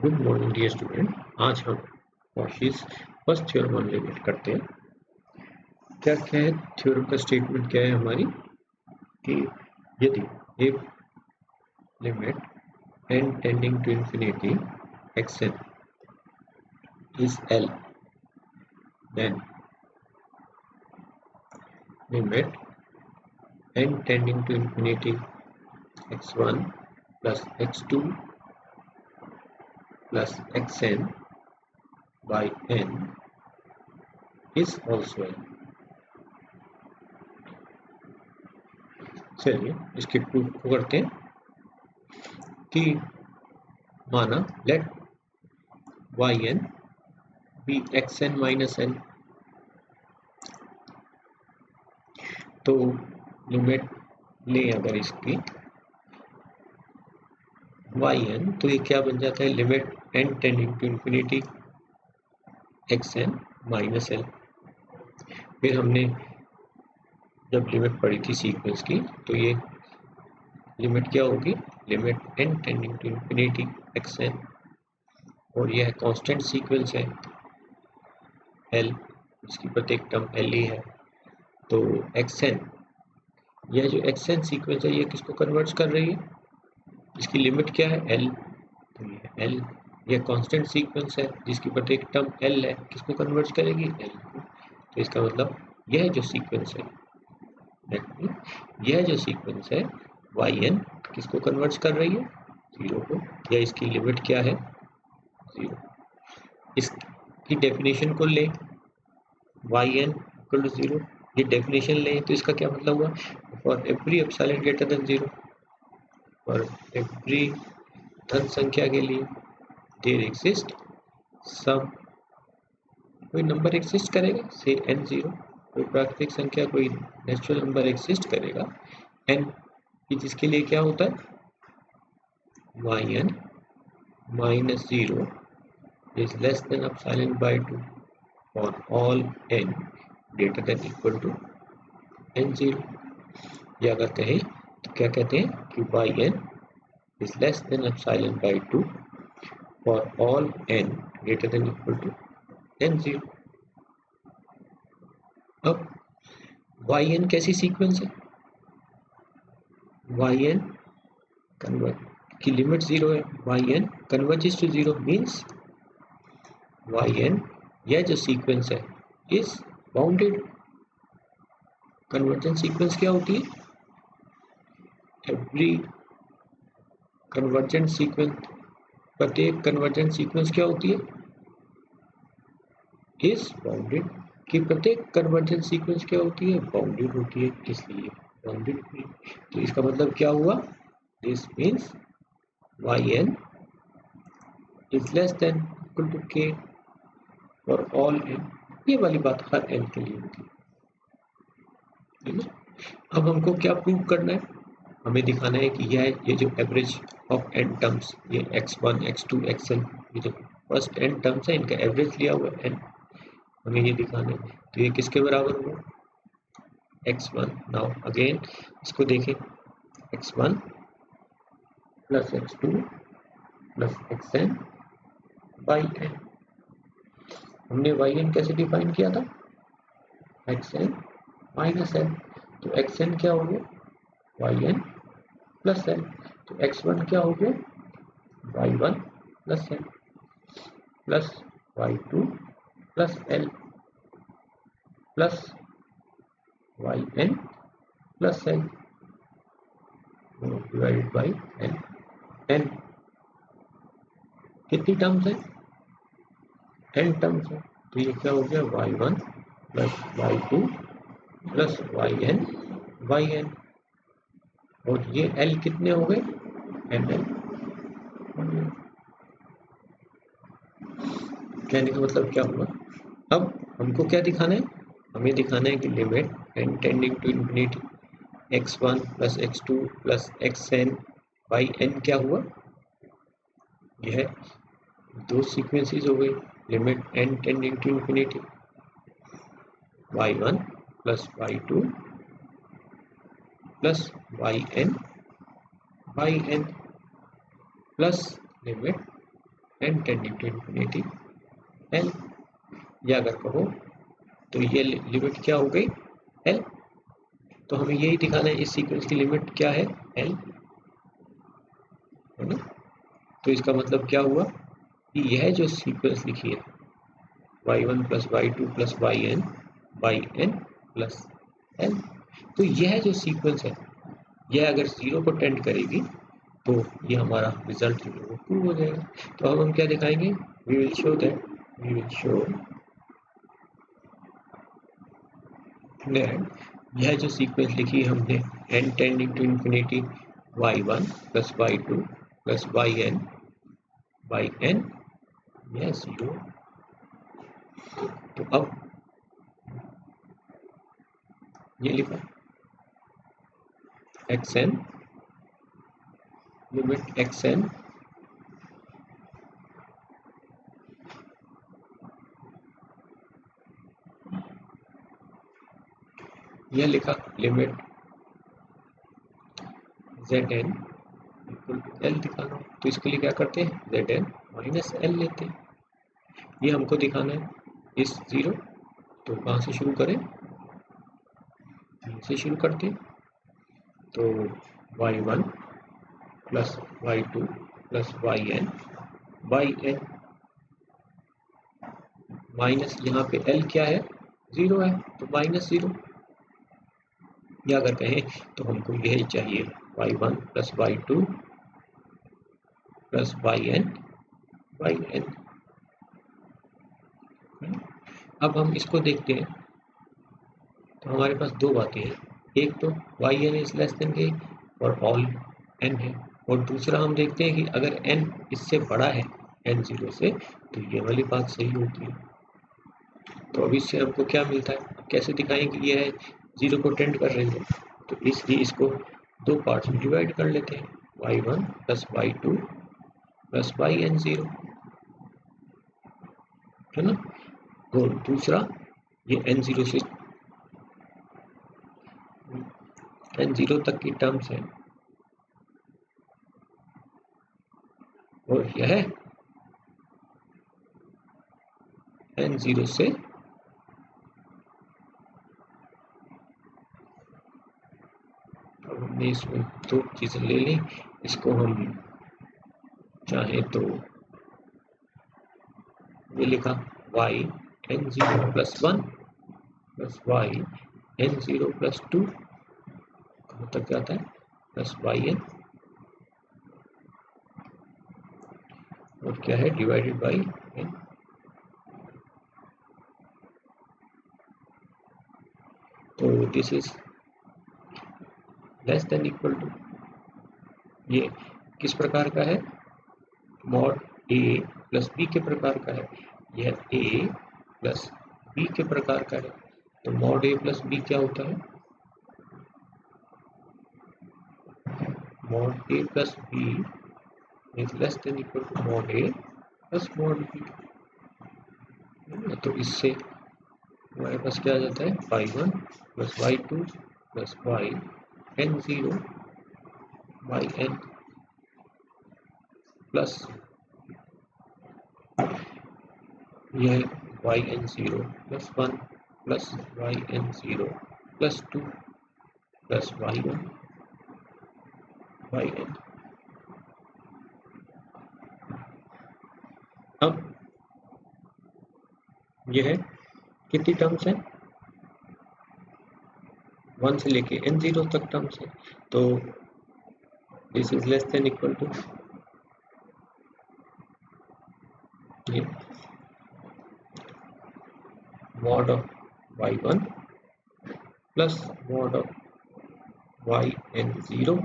Good morning dear student. आज हम Cauchy's first theorem on limit करते हैं। क्या क्या है थ्योरम का स्टेटमेंट क्या है हमारी कि यदि एक limit n tending to infinity xn is L, then limit n tending to infinity x1 plus x2 plus xn by n is also L। चलिए इसके प्रूफ को करते हैं कि माना let yn be xn minus n, तो limit ले अगर इसकी yn, तो ये क्या बन जाता है limit n tending to infinity xn minus l। फिर हमने जब लिमिट पढ़ी थी सीक्वेंस की, तो ये लिमिट क्या होगी limit n tending to infinity xn, और यह कांस्टेंट सीक्वेंस है l, इसकी प्रत्येक टर्म l ही है। तो xn, यह जो xn सीक्वेंस है ये किसको कन्वर्ट कर रही है, इसकी लिमिट क्या है l, तो ये l, यह कांस्टेंट सीक्वेंस है जिसकी प्रत्येक टर्म l है, किसको कन्वर्ट करेगी l। तो इसका मतलब यह जो सीक्वेंस है यह जो सीक्वेंस है yn किसको कन्वर्ट कर रही है जीरो को, या इसकी लिमिट क्या है जीरो। इसकी डेफिनेशन को ले yn इक्वल टू जीरो, ये डेफिनेशन ले तो इसका क्या मतलब हुआ for every epsilon greater than zero, for every धन संख्या के लिए देयर एग्जिस्ट सम, कोई नंबर एग्जिस्ट करेगा से n जीरो, कोई प्राकृतिक संख्या कोई नेचुरल नंबर एग्जिस्ट करेगा n की, जिसके लिए क्या होता है yn minus zero is less than epsilon by 2 for all n greater than equal to n zero. या अगर कहें तो क्या कहते हैं कि yn is less than epsilon by 2 for all n greater than equal to n zero. अब yn कैसी सीक्वेंस है, yn कन्वर्ट की लिमिट जीरो है, yn converges to zero means yn यह जो सीक्वेंस है इज बाउंडेड। कन्वर्जेंट सीक्वेंस क्या होती है, एवरी कन्वर्जेंट सीक्वेंस, प्रत्येक कन्वर्जेंट सीक्वेंस क्या होती है इज बाउंडेड, कि प्रत्येक कन्वर्जेंट सीक्वेंस क्या होती है बाउंडेड होती है, इसलिए बाउंडेड हुई। तो इसका मतलब क्या हुआ, this means yn is less than equal to k for all n। ये वाली बात हर n के लिए होती है। अब हमको क्या प्रूव करना है, हमें दिखाना है कि ये जो एवरेज ऑफ n टर्म्स, ये x1 x2 xn, ये जो फर्स्ट n टर्म्स है इनका एवरेज लिया हुआ है n, हमें ये दिखाना है। तो ये किसके बराबर हुआ x1। नाउ अगेन इसको देखें, x1 plus x2 plus xn by n। हमने yn कैसे डिफाइन किया था xn माइनस n, तो xn क्या हो गया yn प्लस n, तो x1 क्या हो गया y1 plus n plus y2 plus l plus yn plus n divided by n। n कितनी टर्म्स है n टर्म्स है, तो ये क्या हो गया y1 plus y2 plus yn, और ये l कितने हो गए nl। कहने का मतलब क्या हुआ, अब हमको क्या दिखाना है, हमें दिखाना है कि limit n tending to infinity x1 plus x2 plus xn by n क्या हुआ, यह दो सीक्वेंसेस हो गई, limit n tending to infinity y1 plus y2 plus yn by n plus limit n tending to infinity l, या अगर कहो तो ये लिमिट क्या हो गई l। तो हमें यही दिखाना है इस सीक्वेंस की लिमिट क्या है l, है ना। तो इसका मतलब क्या हुआ कि यह जो सीक्वेंस लिखी है y1 plus y2 plus yn by n plus l, तो यह जो सीक्वेंस है यह अगर 0 को टेंड करेगी तो ये हमारा रिजल्ट जो है वो ट्रू हो जाएगा। तो अब हम क्या दिखाएंगे, वी विल शो यह जो सीक्वेंस लिखी हमने n tending to infinity y1 plus y2 plus yn by n, यह 0। तो अब ये लिखा xn लिमिट xn यह लिखा limit zn equal to l दिखाना। तो इसके लिए क्या करते हैं zn माइनस l लेते हैं, ये हमको दिखाना है इस 0। तो कहाँ से शुरू करें, से शुरू करते हैं। तो y1 plus y2 plus yn by n minus यहाँ पे l क्या है 0 है तो माइनस 0, या अगर कहें तो हमको यही चाहिए y1 plus y2 plus yn by n। अब हम इसको देखते हैं तो हमारे पास दो बातें हैं, एक तो yn is less than k और ऑल n है, और दूसरा हम देखते हैं कि अगर n इससे बड़ा है n0 से तो ये वाली बात सही होती है। तो अब इससे हमको क्या मिलता है, कैसे दिखाएं कि ये है 0 को टेंड कर रही है। तो इसलिए इसको दो पार्ट्स में डिवाइड कर लेते हैं, y1 plus y2 plus yn0, है ना। और दूसरा ये n0 से n0 तक की टर्म्स है, और यह n0 से अब हमने इसमें दो चीजें ले ली, इसको हम चाहे तो ये लिखा y n0 plus 1 plus y n0 plus 2 कहाँ तक जाता है प्लस yn, और क्या है डिवाइडेड बाई n। तो this is less than equal to, ये किस प्रकार का है, मॉड a प्लस b के प्रकार का है, यह a प्लस b के प्रकार का है। तो मॉड a प्लस b क्या होता है, mod a plus b is less than equal to mod a plus mod b। तो इससे हमारे पास क्या आ जाता है y1 plus y2 plus y n0 by n plus यह yn0 plus 1 plus yn0 plus 2 plus y1 by n। अब यह कितनी टर्म्स है, 1 से लेके n0 तक टर्म्स है। तो this is less than equal to ये mod of y1 plus mod of yn0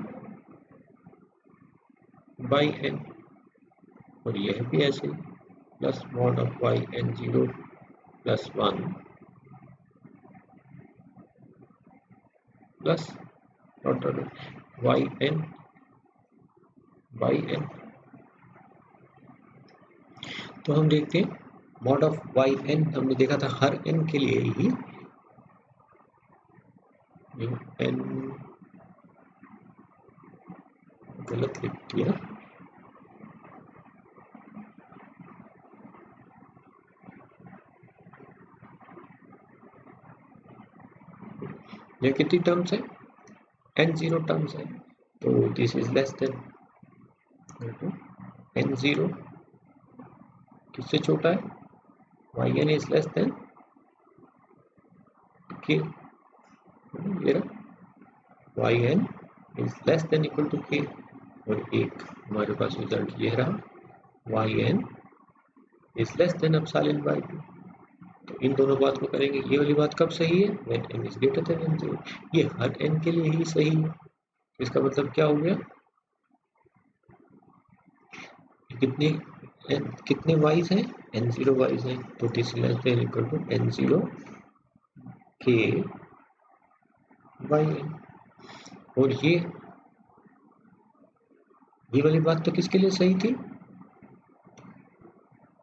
by n, और यह भी ऐसे plus mod of yn0 plus 1 plus yn by n। तो हम देखते हैं मॉड ऑफ yn हमने देखा था हर n के लिए ही n गलत लिख दिया, ये कितनी टर्म्स है, n0 टर्म्स है, तो this is less then n0 किससे छोटा है, yn is less than k, ये रहा yn is less than equal to k, और एक हमारे पास रिजल्ट ये रहा yn is less than epsilon by 2। तो इन दोनों बात को करेंगे, ये वाली बात कब सही है, when n is greater than n0, ये हर n के लिए ही सही है। इसका मतलब क्या हो गया, कितने वाइज हैं, n0 वाइज हैं, तो this is less than equal to n0 k by n। और ये वाली बात तो किसके लिए सही थी,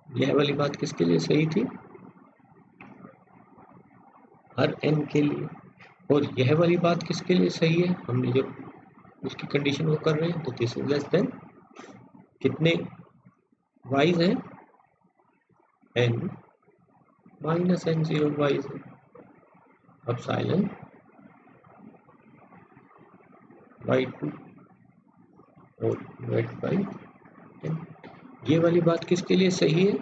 यह वाली बात किसके लिए सही थी, हर n के लिए। और यह वाली बात किसके लिए सही है, हमने जब उसकी कंडीशन को कर रहे हैं, तो दिस इज लेस देन कितने वाइज हैं, n माइनस n0 वाइज है, एप्सिलॉन बाई 2 और डिवाइड बाई n। ये वाली बात किसके लिए सही है,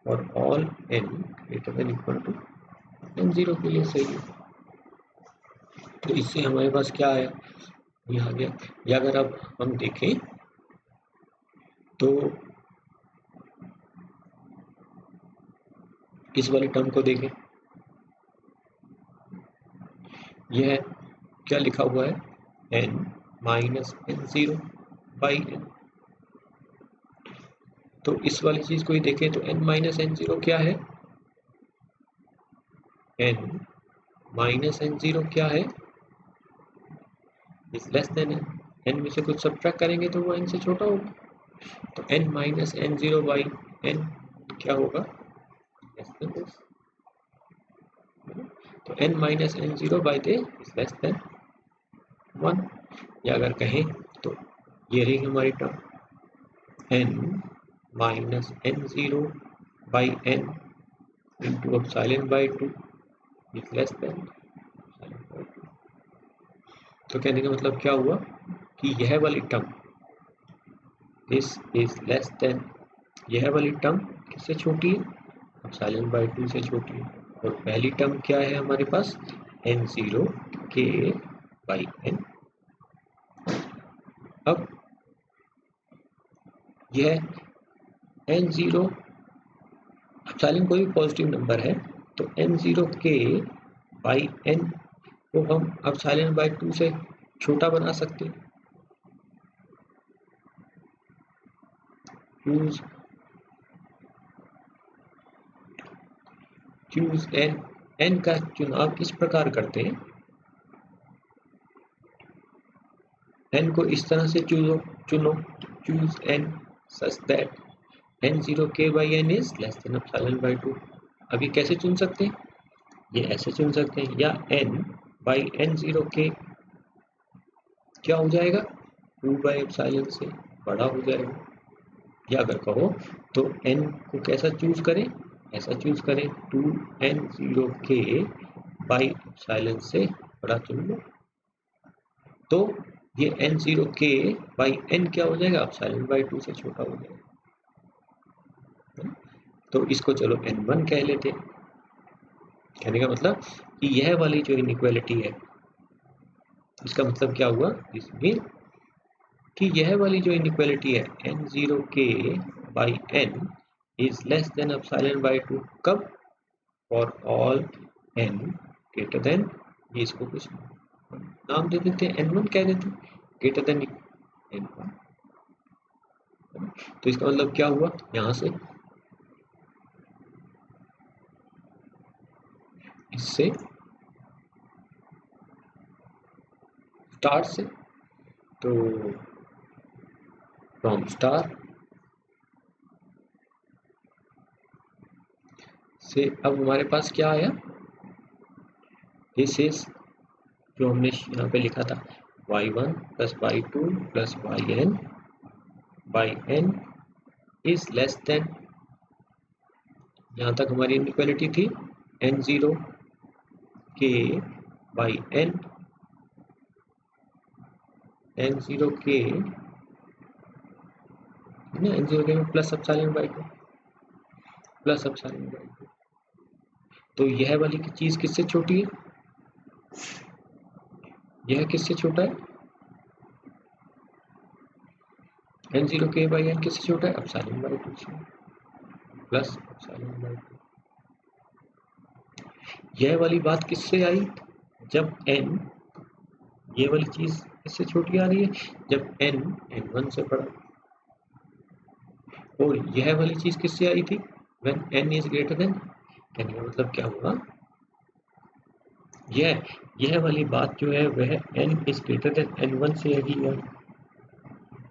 और all n greater than equal to n0 के लिए सही है। तो इससे हमारे पास क्या आया, ये आ गया। या अगर अब हम देखें तो इस वाली टर्म को देखें, यह क्या लिखा हुआ है, n minus n0 by n। तो इस वाली चीज को ही देखें तो n माइनस n0 क्या है, n माइनस n0 क्या है, इज लेस देन n में से कुछ सब्ट्रैक्ट करेंगे तो वो n से छोटा होगा, तो n minus n0 by n क्या होगा, तो n minus n0 by they is less then 1। या अगर कहें तो ये रही हमारी term, n minus n0 by n into epsilon by 2 is less then. तो कहने का मतलब क्या हुआ कि यह वाली term this is less then, यह वाली टर्म किससे छोटी है, एप्सिलॉन बाई 2 से छोटी है। और पहली टर्म क्या है हमारे पास, n0 k बाई n। अब यह n0 एप्सिलॉन कोई भी पॉजिटिव नंबर है, तो n0 k बाई n को हम एप्सिलॉन बाई 2 से छोटा बना सकते हैं। चूज n का चुनाव इस प्रकार करते हैं, n को इस तरह से चुनो, choose n such that n0 k by n is less than epsilon by 2। अभी कैसे चुन सकते हैं, ये ऐसे चुन सकते हैं, या n बाई n0 k क्या हो जाएगा, 2 बाई एप्सिलॉन से बड़ा हो जाएगा। या अगर कहो तो n को कैसा चूज करें, ऐसा चूज करें 2n0 k बाई एप्सिलॉन से बड़ा चुन लो, तो ये n0 k बाई n क्या हो जाएगा, एप्सिलॉन बाई 2 से छोटा हो जाएगा। तो इसको चलो n1 कह लेते हैं। कहने का मतलब कि यह वाली जो इनइक्वालिटी है, इसका मतलब क्या हुआ, इसमें कि यह वाली जो इनइक्वालिटी है n0 k by n is less than epsilon by 2, कब, for all n greater then, ये इसको कुछ नाम दे देते हैं, n1 कह देते हैं, ग्रेटर देन n1। तो इसका मतलब क्या हुआ, यहां से इससे स्टार से, तो फ्रॉम स्टार से अब हमारे पास क्या आया, दिस इज जो हमने यहाँ पे लिखा था y1 plus y2 plus yn by n is less then, यहाँ तक हमारी इनइक्वालिटी थी n0 k by n n0 के ना n0 के में plus epsilon by 2 plus epsilon by 2। तो यह वाली चीज किससे छोटी है? यह किससे छोटा है? n0 के बाई n किससे छोटा है? एप्सिलॉन बाई 2 से, प्लस एप्सिलॉन बाई 2। यह वाली बात किससे आई? जब n, ये वाली चीज किससे छोटी आ रही है? जब n n1 से बड़ा। और यह वाली चीज किससे आई थी? when n is greater than। कहने का मतलब क्या हुआ? यह वाली बात जो है वह n is greater than n1 से ही आई।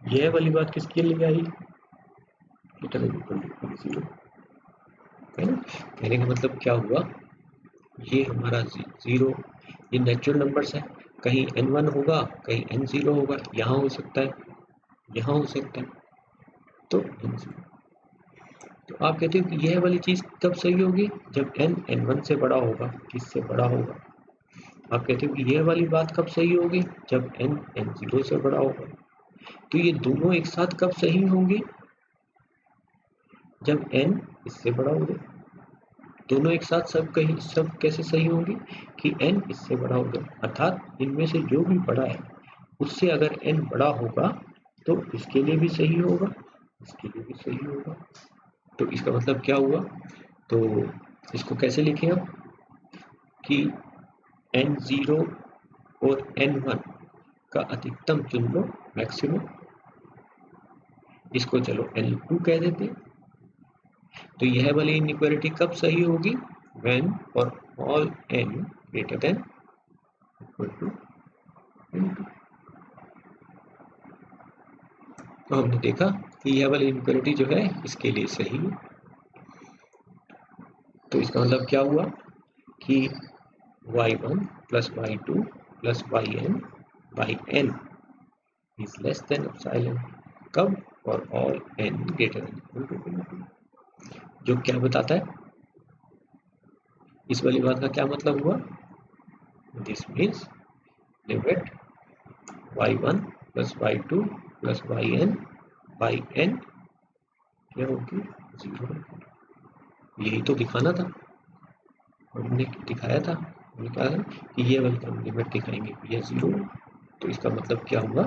यह वाली बात किसके लिए आई? greater than equal to 0, है ना? कहने का मतलब क्या हुआ? ये हमारा 0, ये नेचुरल नंबर्स है, कहीं n1 होगा, कहीं n0 होगा, यहाँ हो सकता है, यहाँ हो सकता है, तो n0। तो आप कहते हो कि यह वाली चीज कब सही होगी? जब n n1 से बड़ा होगा। किससे बड़ा होगा? आप कहते हो कि यह वाली बात कब सही होगी? जब n n0 से बड़ा होगा। तो ये दोनों एक साथ कब सही होंगे? जब n इससे बड़ा होगा। दोनों एक साथ सब कैसे सही होंगे? कि n इससे बड़ा होगा, अर्थात इनमें से जो भी बड़ा है उससे अगर n बड़ा होगा तो इसके लिए भी सही होगा, इसके लिए भी सही होगा। तो इसका मतलब क्या हुआ? तो इसको कैसे लिखें हम कि n0 और n1 का अधिकतम चुन लो, मैक्सिमम। इसको चलो n2 कह देते हैं। तो यह वाली इनइक्वालिटी कब सही होगी? when और all n greater than equal to n2। तो हमने देखा कि यह वाली इनइक्वालिटी जो है इसके लिए सही है। तो इसका मतलब क्या हुआ कि y1 plus y2 plus yn by n is less than epsilon। कब? और all n greater than equal to n2। जो क्या बताता है? इस वाली बात का क्या मतलब हुआ? This means limit y1 plus y2 plus yn by n क्या होगी? 0। यही तो दिखाना था, हमने दिखाया था। हमने कहा कि ये वाली हम लिमिट दिखाएंगे, ये 0। तो इसका मतलब क्या हुआ?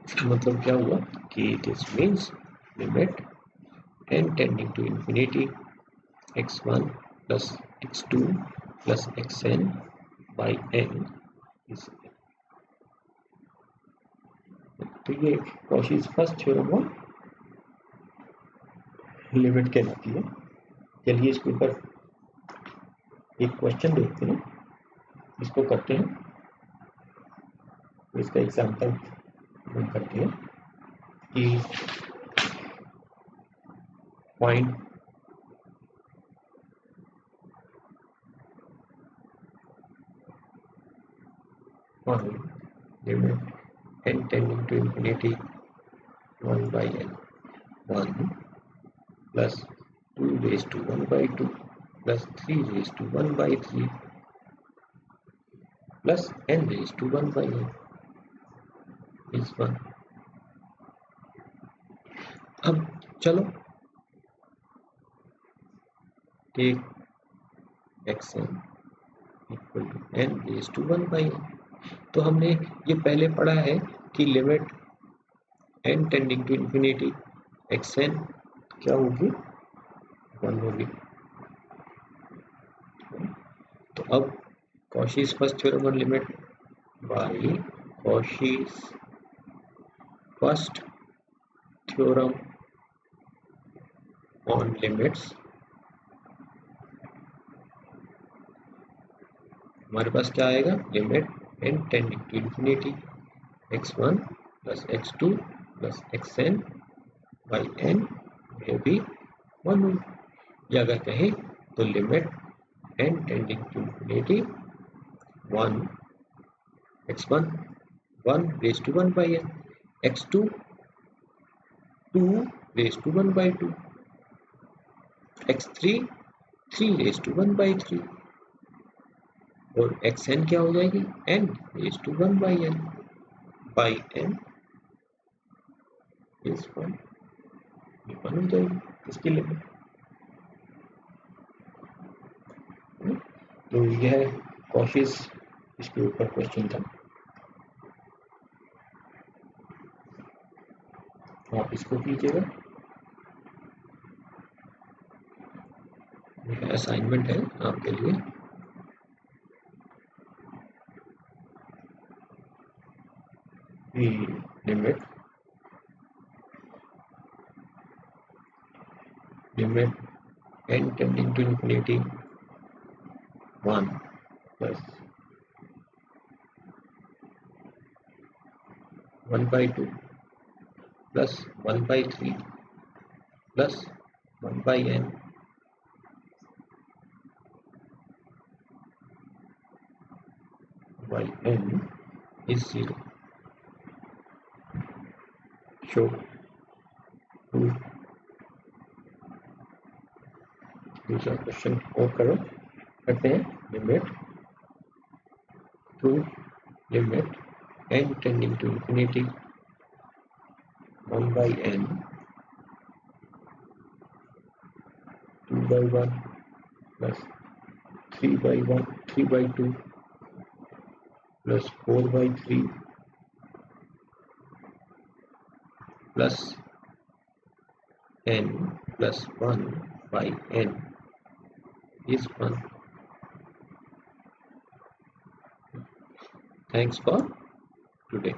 इसका मतलब क्या हुआ कि this means limit n tending to infinity x1 plus x2 plus xn by n is. तो ये Cauchy's first theorem of limit कहलाती है। चलिए इसके ऊपर एक क्वेश्चन देखते हैं, इसको करते हैं। इसका एग्जाम्पल हम करते हैं कि point limit n tending to infinity 1 by n 1 plus 2 raised to 1 by 2 plus 3 raised to 1 by 3 plus n raised to 1 by n is 1। अब चलो take xn equal to n raised to 1 by n। तो हमने ये पहले पढ़ा है कि limit n tending to infinity xn क्या होगी? 1 होगी। तो अब Cauchy's first theorem on limit by Cauchy's first theorem on limits, हमारे पास क्या आएगा? Limit n tending to infinity x1 plus x2 plus xn by n में भी 1 होगी। या अगर कहें तो limit n tending to infinity 1 x1 1 raised to 1 by n x2 2 raised to 1 by 2 x3 3 raised to 1 by 3 और xn क्या हो जाएगी, n is to 1 by n is 1, ये 1 हो जाएगी इसकी लिमिट। तो यह कॉशीज इसके ऊपर क्वेश्चन था, आप इसको कीजिएगा, असाइनमेंट है आपके लिए। Limit n tending to infinity 1 plus 1 by 2 plus 1 by 3 plus 1 by n by n is 0. Show 2 दूसरा क्वेश्चन और करो, करते हैं। Limit to limit n tending to infinity 1 by n 2 by 1 plus 3 by 1 3 by 2 plus 4 by 3 plus n plus 1 by n is 1. Thanks for today.